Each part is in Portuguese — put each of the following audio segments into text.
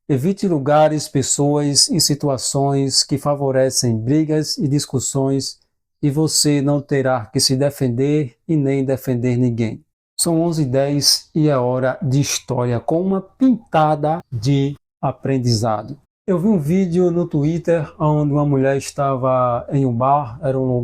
Evite lugares, pessoas e situações que favorecem brigas e discussões e você não terá que se defender e nem defender ninguém. São 11h10 e é hora de história com uma pitada de aprendizado. Eu vi um vídeo no Twitter onde uma mulher estava em um bar, era um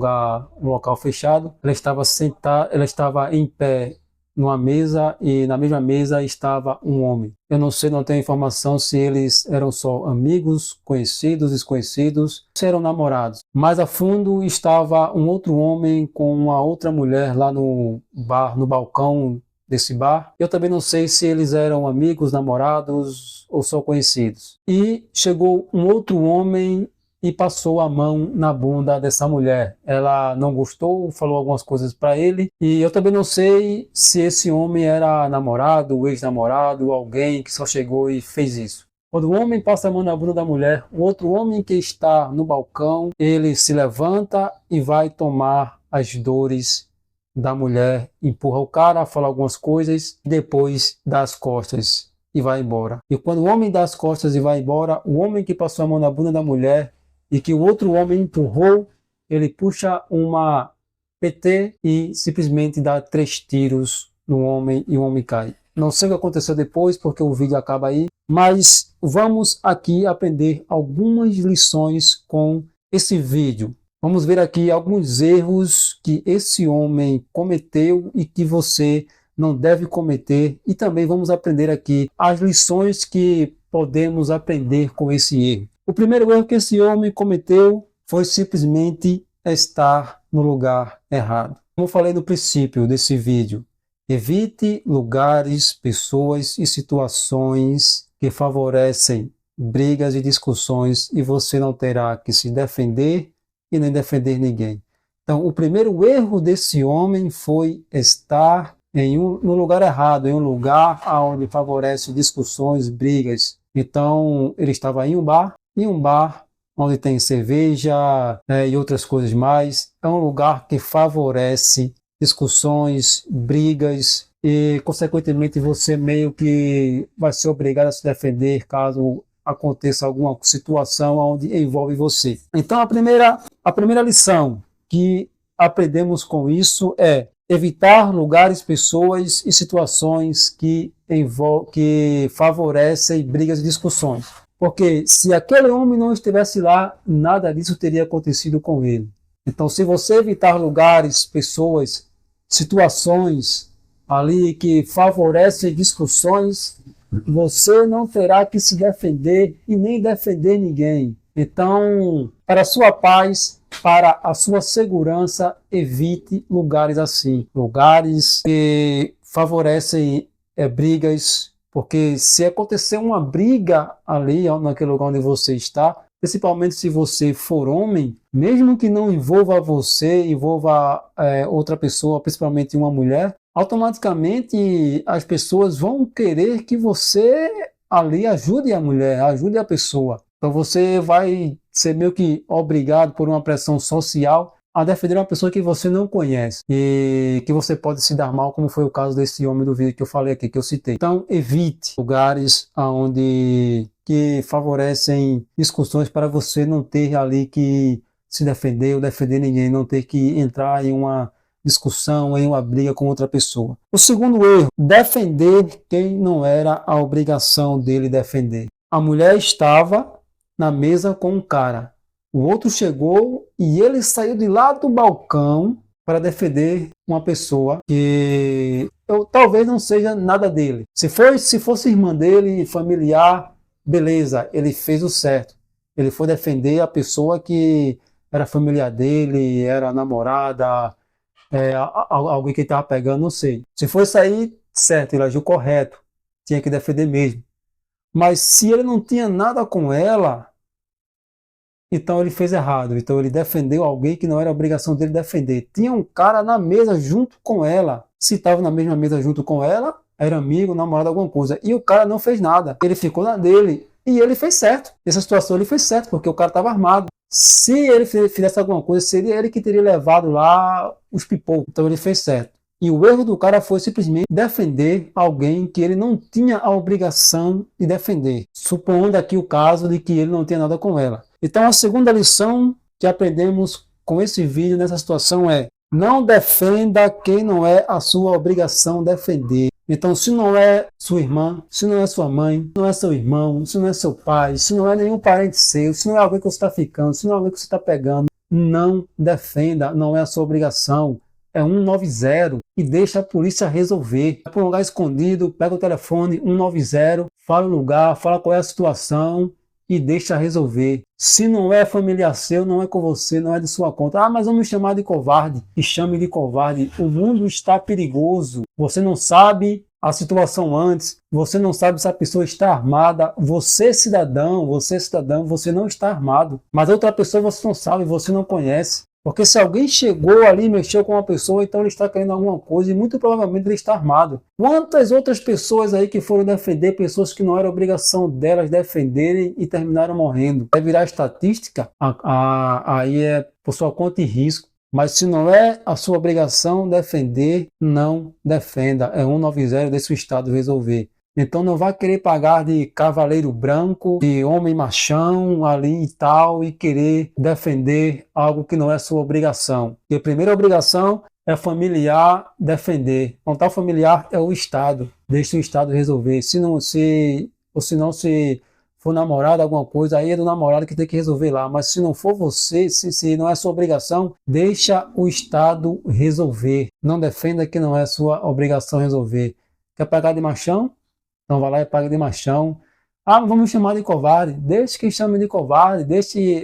local fechado. Ela estava sentada, ela estava em pé numa mesa e na mesma mesa estava um homem. Eu não sei, não tenho informação se eles eram só amigos, conhecidos, desconhecidos, se eram namorados. Mais a fundo estava um outro homem com uma outra mulher lá no bar, no balcão desse bar. Eu também não sei se eles eram amigos, namorados ou só conhecidos. E chegou um outro homem e passou a mão na bunda dessa mulher. Ela não gostou, falou algumas coisas para ele, e eu também não sei se esse homem era namorado, ex-namorado, alguém que só chegou e fez isso. Quando o homem passa a mão na bunda da mulher, o outro homem que está no balcão, ele se levanta e vai tomar as dores da mulher, empurra o cara, fala algumas coisas, depois dá as costas e vai embora. E quando o homem dá as costas e vai embora, o homem que passou a mão na bunda da mulher e que o outro homem empurrou, ele puxa uma PT e simplesmente dá 3 tiros no homem e o homem cai. Não sei o que aconteceu depois, porque o vídeo acaba aí, mas vamos aqui aprender algumas lições com esse vídeo. Vamos ver aqui alguns erros que esse homem cometeu e que você não deve cometer, e também vamos aprender aqui as lições que podemos aprender com esse erro. O primeiro erro que esse homem cometeu foi simplesmente estar no lugar errado. Como eu falei no princípio desse vídeo, evite lugares, pessoas e situações que favorecem brigas e discussões e você não terá que se defender e nem defender ninguém. Então, o primeiro erro desse homem foi estar no lugar errado, em um lugar onde favorece discussões, brigas. Então, ele estava em um bar onde tem cerveja e outras coisas mais. É um lugar que favorece discussões, brigas e, consequentemente, você meio que vai ser obrigado a se defender caso aconteça alguma situação onde envolve você. Então, a primeira lição que aprendemos com isso é evitar lugares, pessoas e situações que favorecem brigas e discussões. Porque se aquele homem não estivesse lá, nada disso teria acontecido com ele. Então, se você evitar lugares, pessoas, situações ali que favorecem discussões, você não terá que se defender e nem defender ninguém. Então, para a sua paz, para a sua segurança, evite lugares assim. Lugares que favorecem brigas, porque se acontecer uma briga ali, naquele lugar onde você está, principalmente se você for homem, mesmo que não envolva você, envolva outra pessoa, principalmente uma mulher, automaticamente as pessoas vão querer que você ali ajude a mulher, ajude a pessoa. Então você vai ser meio que obrigado por uma pressão social a defender uma pessoa que você não conhece e que você pode se dar mal, como foi o caso desse homem do vídeo que eu falei aqui, que eu citei. Então evite lugares que favorecem discussões para você não ter ali que se defender ou defender ninguém, não ter que entrar em uma discussão, em uma briga com outra pessoa. O segundo erro, defender quem não era a obrigação dele defender. A mulher estava na mesa com um cara. O outro chegou e ele saiu de lá do balcão para defender uma pessoa que talvez não seja nada dele. Se fosse irmã dele, familiar, beleza, ele fez o certo. Ele foi defender a pessoa que era familiar dele, era namorada, alguém que estava pegando, não sei. Se foi sair, certo, ele agiu correto, tinha que defender mesmo. Mas se ele não tinha nada com ela, então ele fez errado. Então ele defendeu alguém que não era obrigação dele defender. Tinha um cara na mesa junto com ela. Se estava na mesma mesa junto com ela, era amigo, namorado, alguma coisa. E o cara não fez nada. Ele ficou na dele. E ele fez certo. Nessa situação ele fez certo, porque o cara estava armado. Se ele fizesse alguma coisa, seria ele que teria levado lá os pipocos. Então ele fez certo. E o erro do cara foi simplesmente defender alguém que ele não tinha a obrigação de defender, supondo aqui o caso de que ele não tinha nada com ela. Então a segunda lição que aprendemos com esse vídeo nessa situação é: não defenda quem não é a sua obrigação defender. Então, se não é sua irmã, se não é sua mãe, se não é seu irmão, se não é seu pai, se não é nenhum parente seu, se não é alguém que você está ficando, se não é alguém que você está pegando, não defenda, não é a sua obrigação. É 190 e deixa a polícia resolver. Vai para um lugar escondido, pega o telefone 190, fala o lugar, fala qual é a situação e deixa resolver. Se não é familiar seu, não é com você, não é de sua conta. Ah, mas vamos me chamar de covarde. E chame de covarde. O mundo está perigoso. Você não sabe a situação antes. Você não sabe se a pessoa está armada. Você, cidadão, você não está armado. Mas outra pessoa você não sabe, você não conhece. Porque se alguém chegou ali e mexeu com uma pessoa, então ele está querendo alguma coisa e muito provavelmente ele está armado. Quantas outras pessoas aí que foram defender pessoas que não era obrigação delas defenderem e terminaram morrendo? Vai virar estatística? Aí é por sua conta e risco. Mas se não é a sua obrigação defender, não defenda. É 190, deixa o Estado resolver. Então não vai querer pagar de cavaleiro branco, de homem machão ali e tal, e querer defender algo que não é sua obrigação. E a primeira obrigação é familiar defender. Não tal familiar é o Estado. Deixa o Estado resolver. Se for namorado, alguma coisa, aí é do namorado que tem que resolver lá. Mas se não for você, se não é sua obrigação, deixa o Estado resolver. Não defenda que não é sua obrigação resolver. Quer pagar de machão? Então vai lá e paga de machão. Ah, vamos me chamar de covarde. Deixe que chame de covarde. Deixe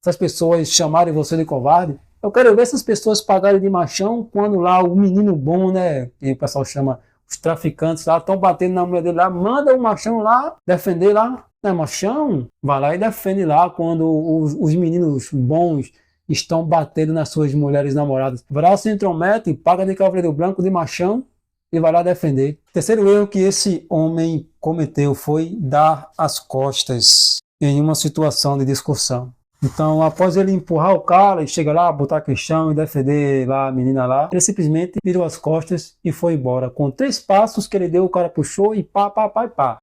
essas pessoas chamarem você de covarde. Eu quero ver essas pessoas pagarem de machão quando lá o menino bom, né, que o pessoal chama os traficantes lá, estão batendo na mulher dele lá. Manda o machão lá defender lá. Não é machão? Vai lá e defende lá quando os meninos bons estão batendo nas suas mulheres namoradas. Vai lá, se intromete, paga de cavaleiro branco, de machão, e vai lá defender. O terceiro erro que esse homem cometeu foi dar as costas em uma situação de discussão. Então, após ele empurrar o cara e chegar lá, botar a questão e defender lá a menina lá, ele simplesmente virou as costas e foi embora. Com 3 passos que ele deu, o cara puxou e pá.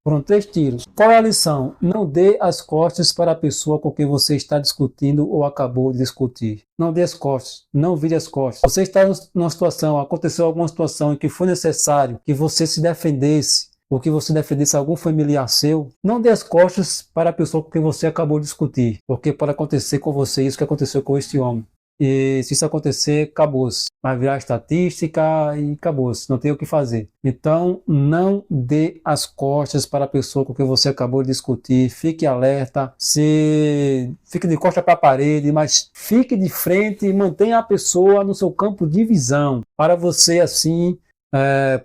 Foram 3 tiros. Qual é a lição? Não dê as costas para a pessoa com quem você está discutindo ou acabou de discutir. Não dê as costas, não vire as costas. Você está numa situação, aconteceu alguma situação em que foi necessário que você se defendesse, ou que você defendesse algum familiar seu, não dê as costas para a pessoa com quem você acabou de discutir, porque pode acontecer com você isso que aconteceu com este homem. E se isso acontecer, acabou-se. Vai virar estatística e acabou-se. Não tem o que fazer. Então, não dê as costas para a pessoa com quem você acabou de discutir. Fique alerta. Fique de costa para a parede, mas fique de frente e mantenha a pessoa no seu campo de visão, para você assim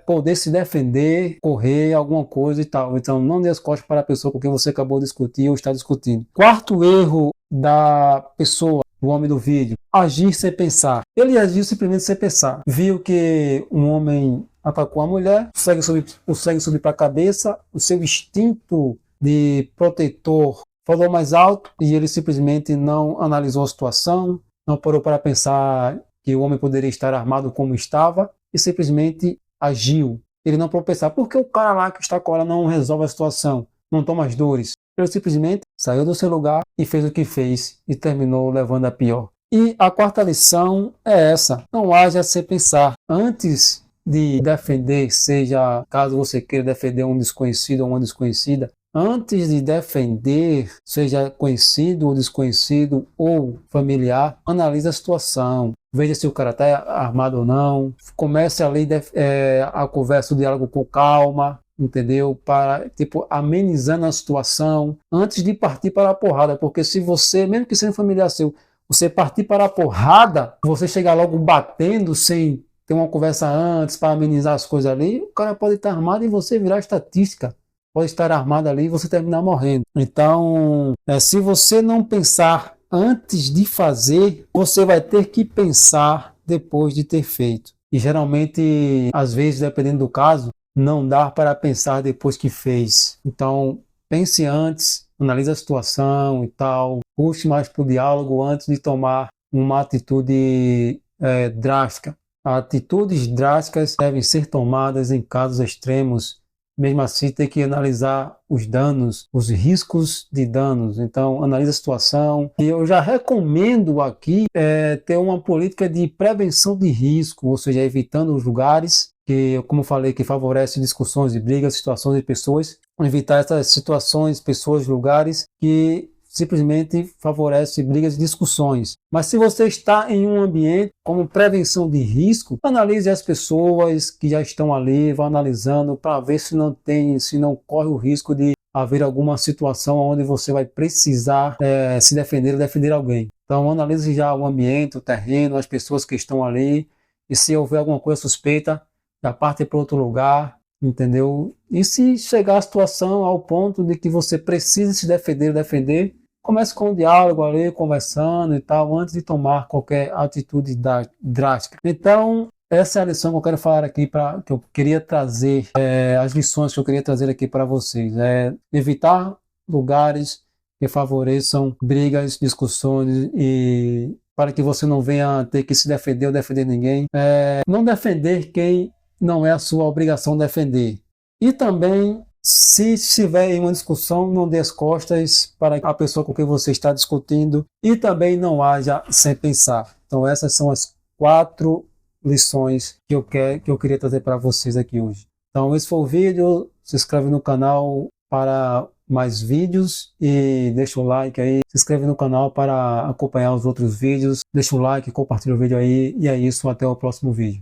poder se defender, correr, alguma coisa e tal. Então não dê as costas para a pessoa com quem você acabou de discutir ou está discutindo. Quarto erro da pessoa, do homem do vídeo: agir sem pensar. Ele agiu simplesmente sem pensar. Viu que um homem atacou a mulher, o sangue subiu para a cabeça, o seu instinto de protetor falou mais alto e ele simplesmente não analisou a situação, não parou para pensar que o homem poderia estar armado como estava, e simplesmente agiu. Ele não pôde pensar, por que o cara lá que está com ela não resolve a situação, não toma as dores? Ele simplesmente saiu do seu lugar e fez o que fez e terminou levando a pior. E a quarta lição é essa: não haja sem pensar. Antes de defender, seja caso você queira defender um desconhecido ou uma desconhecida, antes de defender, seja conhecido ou desconhecido ou familiar, analise a situação. Veja se o cara está armado ou não. Comece ali a conversa, o diálogo com calma, entendeu? Para, amenizando a situação antes de partir para a porrada. Porque se você, mesmo que seja familiar seu, você partir para a porrada, você chegar logo batendo sem ter uma conversa antes para amenizar as coisas ali, o cara pode estar armado e você virar estatística. Pode estar armado ali e você terminar morrendo. Então, se você não pensar antes de fazer, você vai ter que pensar depois de ter feito. E geralmente, às vezes, dependendo do caso, não dá para pensar depois que fez. Então, pense antes, analise a situação e tal, puxe mais para o diálogo antes de tomar uma atitude drástica. Atitudes drásticas devem ser tomadas em casos extremos. Mesmo assim, tem que analisar os danos, os riscos de danos. Então, analisa a situação. E eu já recomendo aqui ter uma política de prevenção de risco, ou seja, evitando os lugares que, como eu falei, que favorece discussões e brigas, situações de pessoas. Evitar essas situações, pessoas, lugares que simplesmente favorece brigas e discussões. Mas se você está em um ambiente como prevenção de risco, analise as pessoas que já estão ali, vá analisando para ver se não corre o risco de haver alguma situação onde você vai precisar se defender ou defender alguém. Então analise já o ambiente, o terreno, as pessoas que estão ali, e se houver alguma coisa suspeita, já parte para outro lugar, entendeu? E se chegar a situação ao ponto de que você precise se defender, comece com um diálogo ali, conversando e tal, antes de tomar qualquer atitude drástica. Então, essa é a lição que eu quero falar aqui, que eu queria trazer, as lições que eu queria trazer aqui para vocês. Evitar lugares que favoreçam brigas, discussões e para que você não venha ter que se defender ou defender ninguém. Não defender quem não é a sua obrigação defender. E também, se estiver em uma discussão, não dê as costas para a pessoa com quem você está discutindo e também não haja sem pensar. Então essas são as 4 lições que eu queria trazer para vocês aqui hoje. Então esse foi o vídeo, se inscreve no canal para mais vídeos e deixa o like aí, se inscreve no canal para acompanhar os outros vídeos, deixa o like, compartilha o vídeo aí e é isso, até o próximo vídeo.